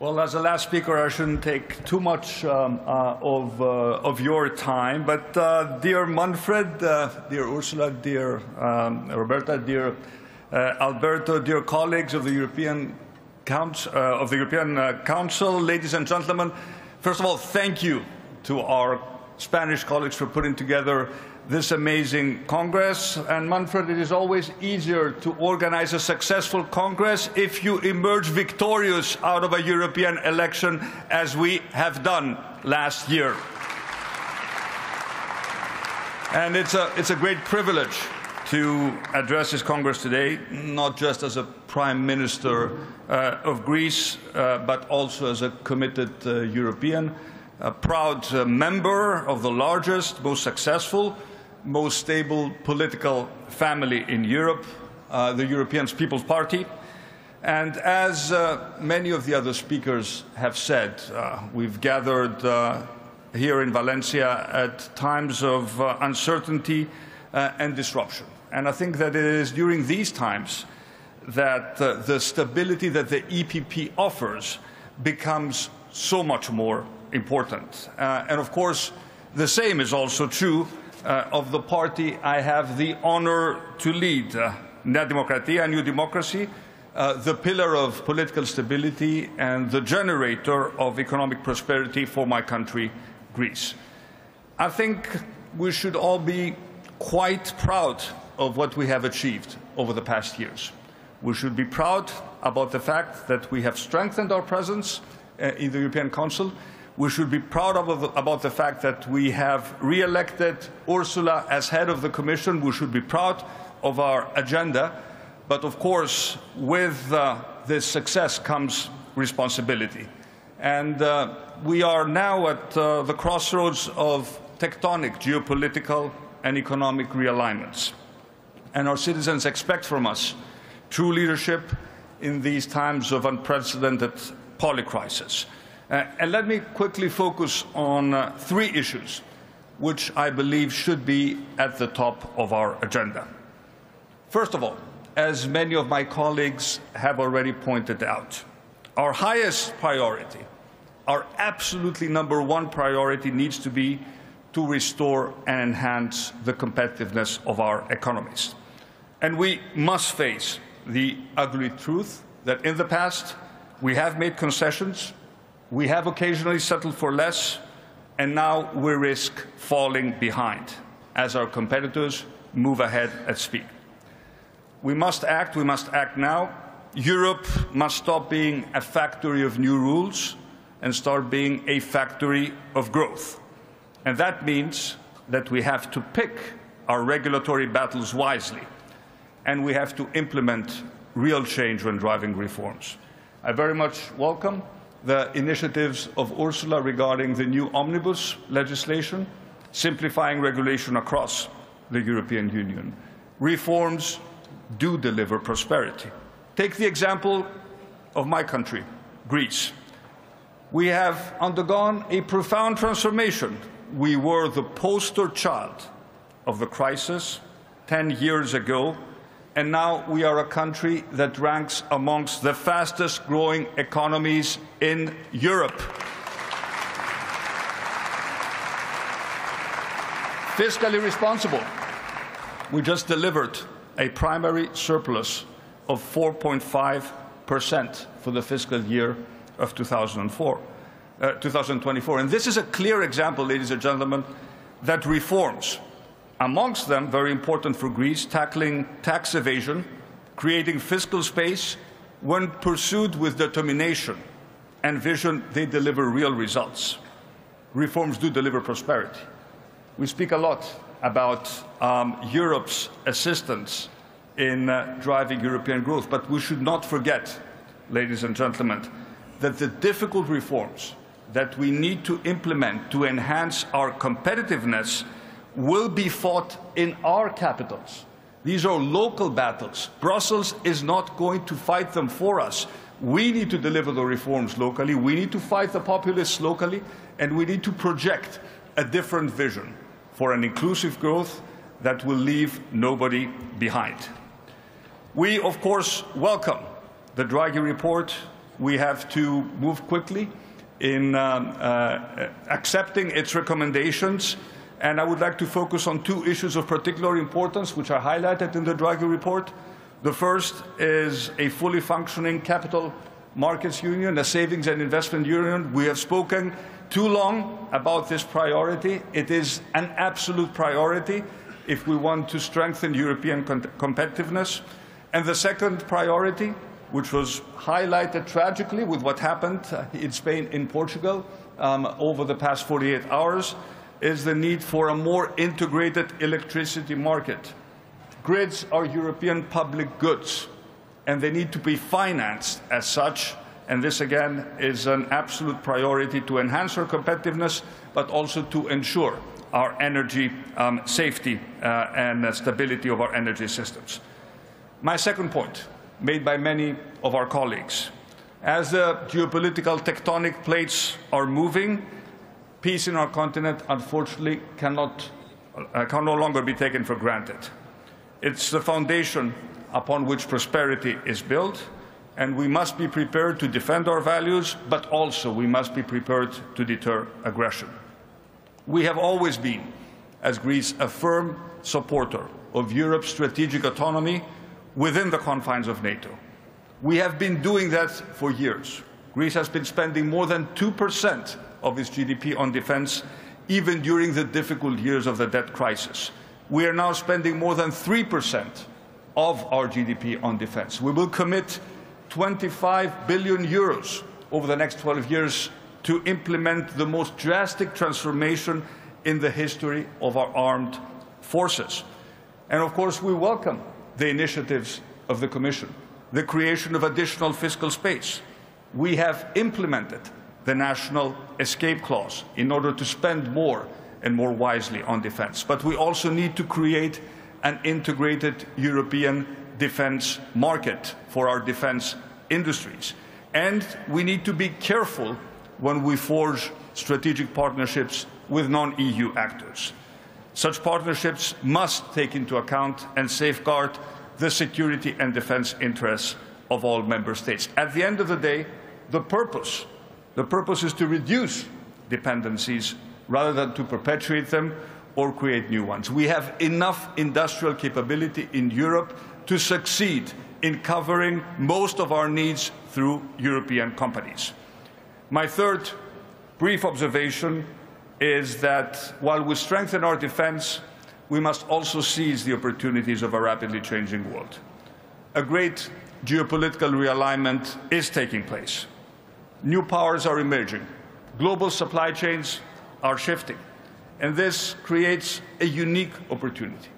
Well, as the last speaker, I shouldn't take too much of your time. But dear Manfred, dear Ursula, dear Roberta, dear Alberto, dear colleagues of the European Council, ladies and gentlemen, first of all, thank you to our Spanish colleagues for putting together this amazing Congress. And Manfred, it is always easier to organize a successful Congress if you emerge victorious out of a European election, as we have done last year. And it's a great privilege to address this Congress today, not just as a Prime Minister of Greece, but also as a committed European, a proud member of the largest, most successful, most stable political family in Europe, the European People's Party. And as many of the other speakers have said, we've gathered here in Valencia at times of uncertainty and disruption. And I think that it is during these times that the stability that the EPP offers becomes so much more important. And of course, the same is also true of the party I have the honor to lead, Democratia, a new democracy, the pillar of political stability and the generator of economic prosperity for my country, Greece. I think we should all be quite proud of what we have achieved over the past years. We should be proud about the fact that we have strengthened our presence in the European Council. We should be proud about the fact that we have re-elected Ursula as head of the Commission. We should be proud of our agenda. But of course, with this success comes responsibility. And we are now at the crossroads of tectonic geopolitical and economic realignments. And our citizens expect from us true leadership in these times of unprecedented polycrisis. And let me quickly focus on three issues which I believe should be at the top of our agenda. First of all, as many of my colleagues have already pointed out, our highest priority, our absolutely #1 priority needs to be to restore and enhance the competitiveness of our economies. And we must face the ugly truth that in the past we have made concessions, we have occasionally settled for less, and now we risk falling behind as our competitors move ahead at speed. We must act now. Europe must stop being a factory of new rules and start being a factory of growth. And that means that we have to pick our regulatory battles wisely, and we have to implement real change when driving reforms. I very much welcome the initiatives of Ursula regarding the new omnibus legislation, simplifying regulation across the European Union. Reforms do deliver prosperity. Take the example of my country, Greece. We have undergone a profound transformation. We were the poster child of the crisis 10 years ago, and now we are a country that ranks amongst the fastest growing economies in Europe. Fiscally responsible. We just delivered a primary surplus of 4.5% for the fiscal year of 2024. And this is a clear example, ladies and gentlemen, that reforms, amongst them, very important for Greece, tackling tax evasion, creating fiscal space, when pursued with determination and vision, they deliver real results. Reforms do deliver prosperity. We speak a lot about Europe's assistance in driving European growth, but we should not forget, ladies and gentlemen, that the difficult reforms that we need to implement to enhance our competitiveness will be fought in our capitals. These are local battles. Brussels is not going to fight them for us. We need to deliver the reforms locally, we need to fight the populists locally, and we need to project a different vision for an inclusive growth that will leave nobody behind. We, of course, welcome the Draghi report We have to move quickly in accepting its recommendations. And I would like to focus on two issues of particular importance, which are highlighted in the Draghi report. The first is a fully functioning capital markets union, a savings and investment union. We have spoken too long about this priority. It is an absolute priority if we want to strengthen European competitiveness. And the second priority, which was highlighted tragically with what happened in Spain and Portugal over the past 48 hours, is the need for a more integrated electricity market. Grids are European public goods, and they need to be financed as such. And this, again, is an absolute priority to enhance our competitiveness, but also to ensure our energy safety and stability of our energy systems. My second point, made by many of our colleagues, as the geopolitical tectonic plates are moving, peace in our continent, unfortunately, can no longer be taken for granted. It's the foundation upon which prosperity is built, and we must be prepared to defend our values, but also we must be prepared to deter aggression. We have always been, as Greece, a firm supporter of Europe's strategic autonomy within the confines of NATO. We have been doing that for years. Greece has been spending more than 2% of its GDP on defense, even during the difficult years of the debt crisis. We are now spending more than 3% of our GDP on defense. We will commit 25 billion euros over the next 12 years to implement the most drastic transformation in the history of our armed forces. And of course, we welcome the initiatives of the Commission, the creation of additional fiscal space. We have implemented the national escape clause in order to spend more and more wisely on defense. But we also need to create an integrated European defense market for our defense industries. And we need to be careful when we forge strategic partnerships with non-EU actors. Such partnerships must take into account and safeguard the security and defense interests of all member states. At the end of the day, the purpose is to reduce dependencies rather than to perpetuate them or create new ones. We have enough industrial capability in Europe to succeed in covering most of our needs through European companies. My third brief observation is that while we strengthen our defense, we must also seize the opportunities of a rapidly changing world. A great geopolitical realignment is taking place. New powers are emerging. Global supply chains are shifting. And this creates a unique opportunity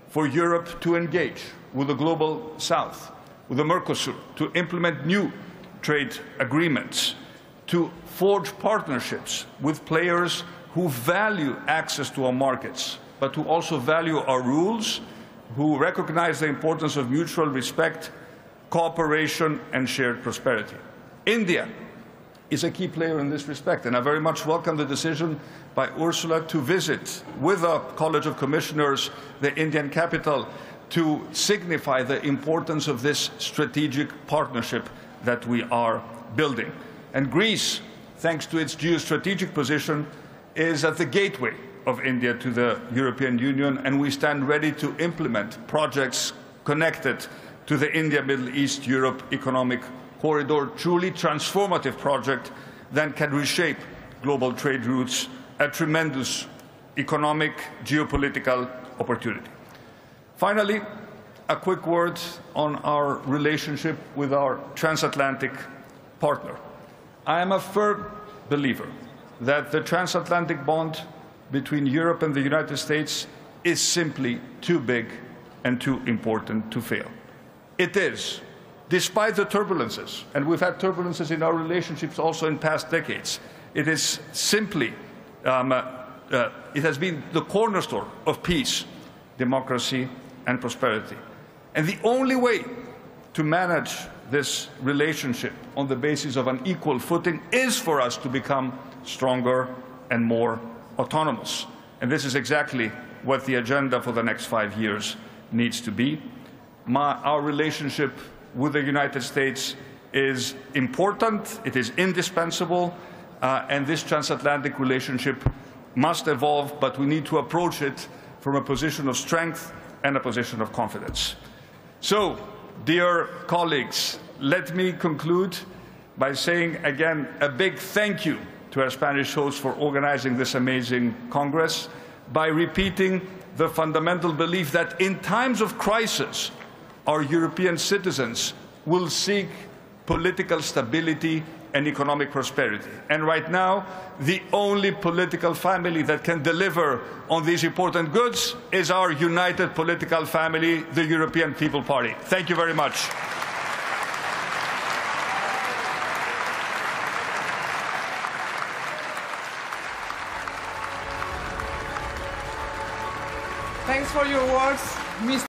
for Europe to engage with the Global South, with the Mercosur, to implement new trade agreements, to forge partnerships with players who value access to our markets, but who also value our rules, who recognize the importance of mutual respect, cooperation, and shared prosperity. India is a key player in this respect, and I very much welcome the decision by Ursula to visit with a College of Commissioners the Indian capital to signify the importance of this strategic partnership that we are building. And Greece, thanks to its geostrategic position, is at the gateway of India to the European Union, and we stand ready to implement projects connected to the India-Middle East-Europe economic corridor, truly transformative project that can reshape global trade routes, a tremendous economic, geopolitical opportunity. Finally, a quick word on our relationship with our transatlantic partner. I am a firm believer that the transatlantic bond between Europe and the United States is simply too big and too important to fail. It is, despite the turbulences, and we've had turbulences in our relationships also in past decades, it is simply, it has been the cornerstone of peace, democracy, and prosperity. And the only way to manage this relationship on the basis of an equal footing is for us to become stronger and more autonomous. And this is exactly what the agenda for the next 5 years needs to be. Our relationship with the United States is important, it is indispensable, and this transatlantic relationship must evolve, but we need to approach it from a position of strength and a position of confidence. So, dear colleagues, let me conclude by saying again a big thank you to our Spanish hosts for organizing this amazing Congress, by repeating the fundamental belief that in times of crisis, our European citizens will seek political stability and economic prosperity. And right now, the only political family that can deliver on these important goods is our united political family, the European People Party. Thank you very much. Thanks for your words, Mr.